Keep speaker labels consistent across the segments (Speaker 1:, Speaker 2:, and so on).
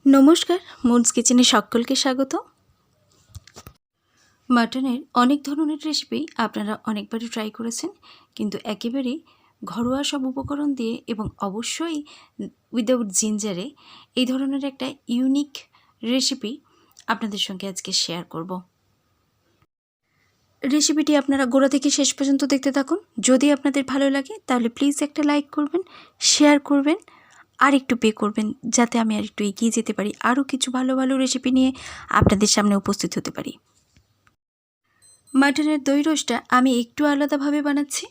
Speaker 1: নমস্কার, মুনস কিচেনে সকলকে স্বাগত। মাটনের অনেক ধরনের রেসিপি আপনারা অনেকবারই ট্রাই করেছেন, কিন্তু একেবারেই ঘরোয়া সব উপকরণ দিয়ে এবং অবশ্যই উইদাউট জিঞ্জারে এই ধরনের একটা ইউনিক রেসিপি আপনাদের সঙ্গে আজকে শেয়ার করব। রেসিপিটি আপনারা গোড়া থেকে শেষ পর্যন্ত দেখতে থাকুন। যদি আপনাদের ভালো লাগে তাহলে প্লিজ একটা লাইক করবেন, শেয়ার করবেন, আর একটু পে করবেন, যাতে আমি আর একটু এগিয়ে যেতে পারি, আরও কিছু ভালো ভালো রেসিপি নিয়ে আপনাদের সামনে উপস্থিত হতে পারি। মাটনের দই রোস্টটা আমি একটু আলাদাভাবে বানাচ্ছি।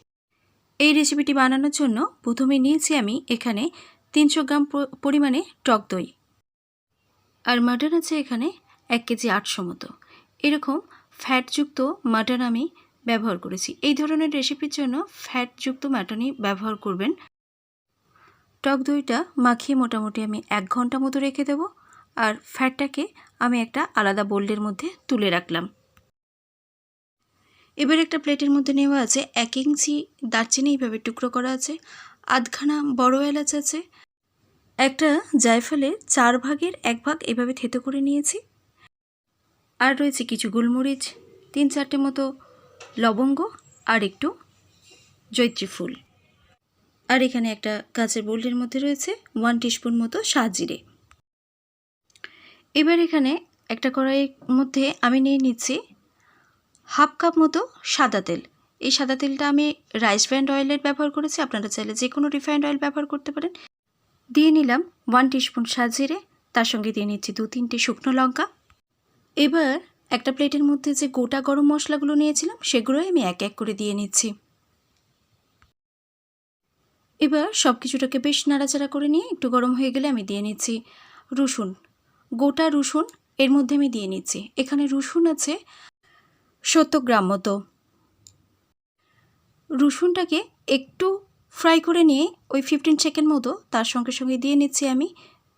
Speaker 1: এই রেসিপিটি বানানোর জন্য প্রথমে নিয়েছি আমি এখানে 300 গ্রাম পরিমাণে টক দই, আর মাটন আছে এখানে 1 কেজি 800 মতো। এরকম ফ্যাটযুক্ত মাটন আমি ব্যবহার করেছি। এই ধরনের রেসিপির জন্য ফ্যাটযুক্ত মাটনই ব্যবহার করবেন। টক দইটা মাখিয়ে মোটামুটি আমি 1 ঘন্টা মতো রেখে দেব, আর ফ্যাটটাকে আমি একটা আলাদা বোলের মধ্যে তুলে রাখলাম। এবার একটা প্লেটের মধ্যে নেওয়া আছে 1 ইঞ্চি দারচিনি এইভাবে টুকরো করা আছে, আধখানা বড় এলাচ আছে, একটা জায়ফলের 4 ভাগের 1 ভাগ এভাবে থেতো করে নিয়েছি, আর রয়েছে কিছু গোলমরিচ, 3-4টে মতো লবঙ্গ, আর একটু জয়িত্রী ফুল, আর এখানে একটা কাঁচের বোলের মধ্যে রয়েছে 1 টিস্পুন মতো সাজিরে। এবার এখানে একটা কড়াইয়ের মধ্যে আমি নিয়ে নিচ্ছি হাফ কাপ মতো সাদা তেল। এই সাদা তেলটা আমি রাইস ব্র্যান্ড অয়েলের ব্যবহার করেছি, আপনারা চাইলে যে কোনো রিফাইন্ড অয়েল ব্যবহার করতে পারেন। দিয়ে নিলাম 1 টিস্পুন সাজিরে, তার সঙ্গে দিয়ে নিচ্ছি 2-3টে শুকনো লঙ্কা। এবার একটা প্লেটের মধ্যে যে গোটা গরম মশলাগুলো নিয়েছিলাম সেগুলোই আমি এক এক করে দিয়ে নিচ্ছি। এবার সব কিছুটাকে বেশ নাড়াচাড়া করে নিয়ে একটু গরম হয়ে গেলে আমি দিয়ে নিচ্ছি রসুন, গোটা রসুন এর মধ্যে আমি দিয়ে নিচ্ছি। এখানে রসুন আছে 70 গ্রাম মতো। রসুনটাকে একটু ফ্রাই করে নিয়ে ওই 15 সেকেন্ড মতো তার সঙ্গে সঙ্গে দিয়ে নিচ্ছি আমি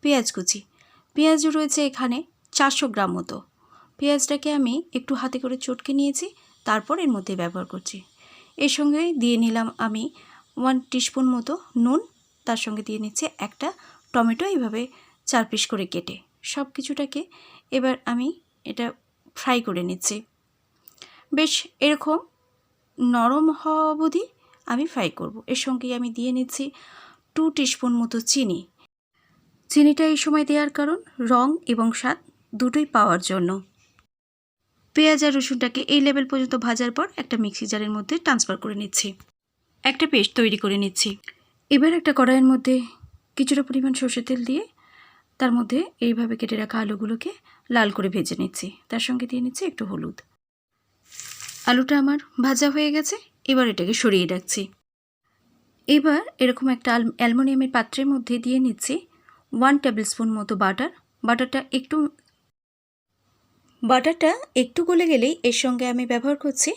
Speaker 1: পেঁয়াজ কুচি। পেঁয়াজ রয়েছে এখানে 400 গ্রাম মতো। পেঁয়াজটাকে আমি একটু হাতে করে চটকে নিয়েছি, তারপর এর মধ্যে ব্যবহার করছি। এর সঙ্গে দিয়ে নিলাম আমি 1 টিস্পুন মতো নুন, তার সঙ্গে দিয়ে নিচ্ছি একটা টমেটো এইভাবে 4 পিস করে কেটে। সব কিছুটাকে এবার আমি এটা ফ্রাই করে নিচ্ছি। বেশ এরকম নরম হওয়া অবধি আমি ফ্রাই করব। এর সঙ্গে আমি দিয়ে নিচ্ছি 2 টিস্পুন মতো চিনি। চিনিটা এই সময় দেওয়ার কারণ রং এবং স্বাদ দুটোই পাওয়ার জন্য। পেঁয়াজ আর রসুনটাকে এই লেভেল পর্যন্ত ভাজার পর একটা মিক্সি জারের মধ্যে ট্রান্সফার করে নিচ্ছি, একটা পেস্ট তৈরি করে নিচ্ছি। এবার একটা কড়াইয়ের মধ্যে কিছুটা পরিমাণ সর্ষের তেল দিয়ে তার মধ্যে এইভাবে কেটে রাখা আলুগুলোকে লাল করে ভেজে নিচ্ছি, তার সঙ্গে দিয়ে নিচ্ছি একটু হলুদ। আলুটা আমার ভাজা হয়ে গেছে, এবার এটাকে সরিয়ে রাখছি। এবার এরকম একটা অ্যালুমিনিয়ামের পাত্রের মধ্যে দিয়ে নিচ্ছি 1 টেবিল স্পুন মতো বাটার। বাটারটা একটু গলে গেলেই এর সঙ্গে আমি ব্যবহার করছি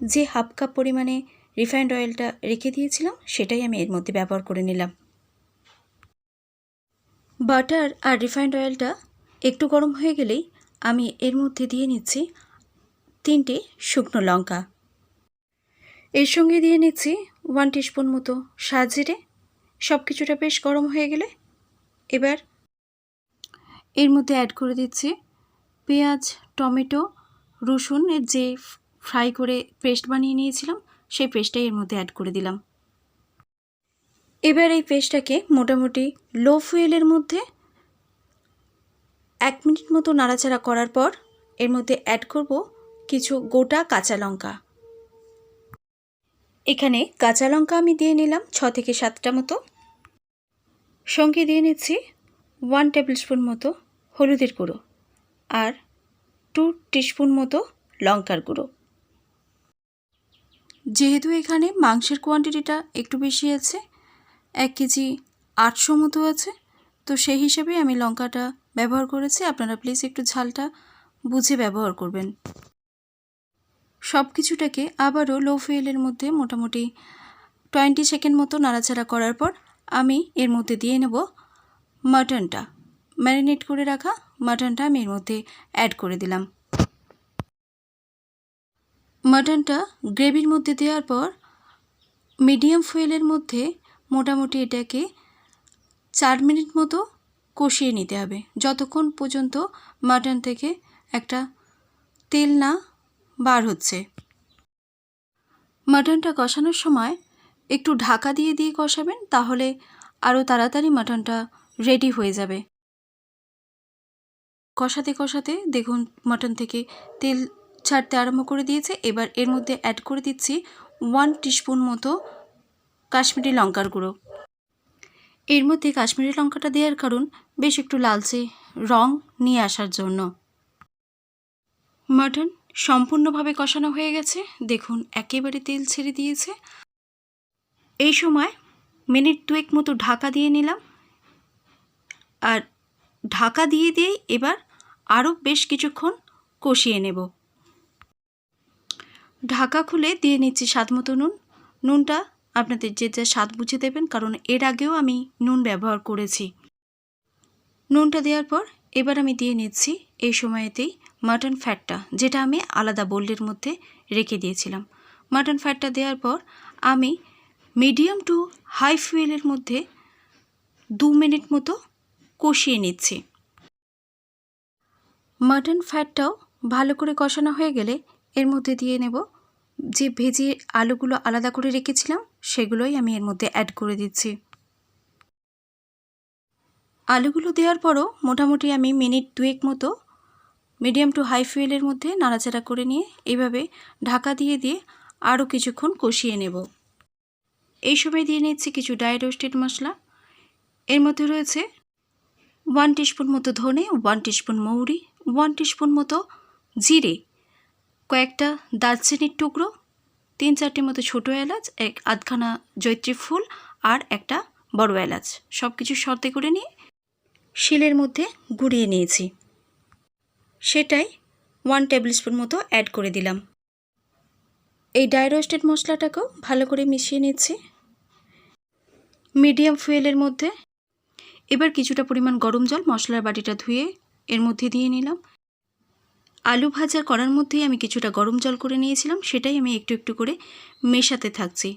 Speaker 1: যে হাফ কাপ পরিমাণে রিফাইন্ড অয়েলটা রেখে দিয়েছিলাম, সেটাই আমি এর মধ্যে ব্যবহার করে নিলাম। বাটার আর রিফাইন্ড অয়েলটা একটু গরম হয়ে গেলেই আমি এর মধ্যে দিয়ে নিচ্ছি 3টে শুকনো লঙ্কা। এর সঙ্গে দিয়ে নিচ্ছি 1 টিস্পুন মতো সাজিরে। সব কিছুটা বেশ গরম হয়ে গেলে এবার এর মধ্যে অ্যাড করে দিচ্ছি পেঁয়াজ, টমেটো, রসুনের যে ফ্রাই করে পেস্ট বানিয়ে নিয়েছিলাম সেই পেস্টটাই এর মধ্যে অ্যাড করে দিলাম। এবার এই পেস্টটাকে মোটামুটি লো ফুয়েলের মধ্যে 1 মিনিট মতো নাড়াচাড়া করার পর এর মধ্যে অ্যাড করব কিছু গোটা কাঁচা লঙ্কা। এখানে কাঁচা লঙ্কা আমি দিয়ে নিলাম 6 থেকে 7টা মতো। সঙ্গে দিয়ে নিচ্ছি 1 টেবিল স্পুন মতো হলুদের গুঁড়ো আর 2 টিস্পুন মতো লঙ্কার গুঁড়ো। যেহেতু এখানে মাংসের কোয়ান্টিটিটা একটু বেশি আছে, 1 কেজি 800 মতো আছে, তো সেই হিসেবে আমি লঙ্কাটা ব্যবহার করেছি। আপনারা প্লিজ একটু ঝালটা বুঝে ব্যবহার করবেন। সব কিছুটাকে আবারও লো ফ্লেমের মধ্যে মোটামুটি 20 সেকেন্ড মতো নাড়াচাড়া করার পর আমি এর মধ্যে দিয়ে নেব মাটনটা। ম্যারিনেট করে রাখা মাটনটা আমি এর মধ্যে অ্যাড করে দিলাম। মাটনটা গ্রেভির মধ্যে দেওয়ার পর মিডিয়াম ফুয়েলের মধ্যে মোটামুটি এটাকে 4 মিনিট মতো কষিয়ে নিতে হবে যতক্ষণ পর্যন্ত মাটন থেকে একটা তেল না বার হচ্ছে। মাটনটা কষানোর সময় একটু ঢাকা দিয়ে দিয়ে কষাবেন, তাহলে আরও তাড়াতাড়ি মাটনটা রেডি হয়ে যাবে। কষাতে কষাতে দেখুন মাটন থেকে তেল ছাড়তে আরম্ভ করে দিয়েছে। এবার এর মধ্যে অ্যাড করে দিচ্ছি 1 টিস্পুন মতো কাশ্মীরি লঙ্কার গুঁড়ো। এর মধ্যে কাশ্মীরি লঙ্কাটা দেওয়ার কারণ বেশ একটু লালচে রং নিয়ে আসার জন্য। মাটন সম্পূর্ণভাবে কষানো হয়ে গেছে, দেখুন একেবারে তেল ছেড়ে দিয়েছে। এই সময় মিনিট 2 মতো ঢাকা দিয়ে নিলাম, আর ঢাকা দিয়ে দিয়ে এবার আরও বেশ কিছুক্ষণ কষিয়ে নেব। ঢাকা খুলে দিয়ে নিচ্ছি স্বাদ মতো নুন। নুনটা আপনাদের যে যা স্বাদ বুঝে দেবেন, কারণ এর আগেও আমি নুন ব্যবহার করেছি। নুনটা দেওয়ার পর এবার আমি দিয়ে নিচ্ছি এই সময়েতেই মাটন ফ্যাটটা, যেটা আমি আলাদা বোলের মধ্যে রেখে দিয়েছিলাম। মাটন ফ্যাটটা দেওয়ার পর আমি মিডিয়াম টু হাই ফ্লেমের মধ্যে 2 মিনিট মতো কষিয়ে নিচ্ছি। মাটন ফ্যাটটাও ভালো করে কষানো হয়ে গেলে এর মধ্যে দিয়ে নেব যে ভেজে আলুগুলো আলাদা করে রেখেছিলাম, সেগুলোই আমি এর মধ্যে অ্যাড করে দিচ্ছি। আলুগুলো দেওয়ার পরও মোটামুটি আমি মিনিট 2 মতো মিডিয়াম টু হাই ফ্লেমের মধ্যে নাড়াচাড়া করে নিয়ে এইভাবে ঢাকা দিয়ে দিয়ে আরও কিছুক্ষণ কষিয়ে নেব। এই সময় দিয়ে নিচ্ছি কিছু ড্রাই রোস্টেড মশলা। এর মধ্যে রয়েছে 1 টিস্পুন মতো ধনে, 1 টিস্পুন মৌরি, 1 টিস্পুন মতো জিরে, কয়েকটা দারচিনির টুকরো, 3-4টি মতো ছোটো এলাচ, আধখানা জয়িত্রী ফুল আর একটা বড় এলাচ, সব কিছু শর্তে করে নিয়ে শিলের মধ্যে গুঁড়িয়ে নিয়েছি। সেটাই 1 টেবিল স্পুন মতো অ্যাড করে দিলাম। এই ড্রাই রোস্টেড মশলাটাকেও ভালো করে মিশিয়ে নিচ্ছি মিডিয়াম ফুয়েলের মধ্যে। এবার কিছুটা পরিমাণ গরম জল মশলার বাটিটা ধুয়ে এর মধ্যে দিয়ে নিলাম। আলু ভাজা করার মধ্যেই আমি কিছুটা গরম জল করে নিয়েছিলাম, সেটাই আমি একটু একটু করে মেশাতে থাকছি।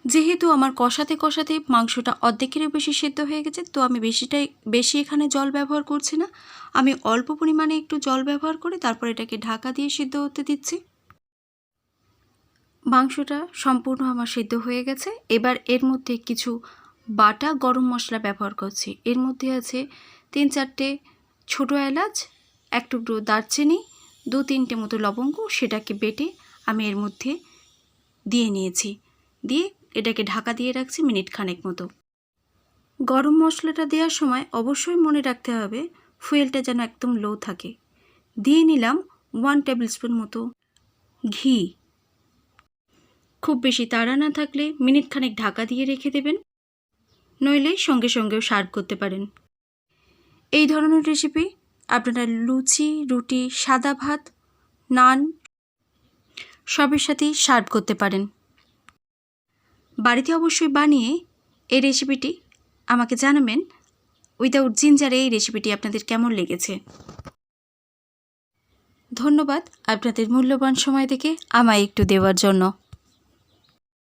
Speaker 1: যেহেতু আমার কষাতে কষাতে মাংসটা অর্ধেকেরও বেশি সেদ্ধ হয়ে গেছে, তো আমি বেশি এখানে জল ব্যবহার করছি না। আমি অল্প পরিমাণে একটু জল ব্যবহার করে তারপর এটাকে ঢাকা দিয়ে সিদ্ধ হতে দিচ্ছি। মাংসটা সম্পূর্ণ আমার সিদ্ধ হয়ে গেছে। এবার এর মধ্যে কিছু বাটা গরম মশলা ব্যবহার করছি। এর মধ্যে আছে 3-4টে ছোটো এলাচ, 1 টুকরো দারচিনি, 2-3টে মতো লবঙ্গ, সেটাকে বেটে আমি এর মধ্যে দিয়ে নিয়েছি। দিয়ে এটাকে ঢাকা দিয়ে রাখছি মিনিট খানেক মতো। গরম মশলাটা দেওয়ার সময় অবশ্যই মনে রাখতে হবে ফুয়েলটা যেন একদম লো থাকে। দিয়ে নিলাম 1 টেবিল স্পুন মতো ঘি। খুব বেশি তাড়া না থাকলে মিনিট খানেক ঢাকা দিয়ে রেখে দেবেন, নইলে সঙ্গে সঙ্গেও সার্ভ করতে পারেন। এই ধরনের রেসিপি আপনারা লুচি, রুটি, সাদা ভাত, নান সবের সাথেই সার্ভ করতে পারেন। বাড়িতে অবশ্যই বানিয়ে এই রেসিপিটি আমাকে জানাবেন উইদাউট জিঞ্জারে এই রেসিপিটি আপনাদের কেমন লেগেছে। ধন্যবাদ আপনাদের মূল্যবান সময় থেকে আমায় একটু দেওয়ার জন্য।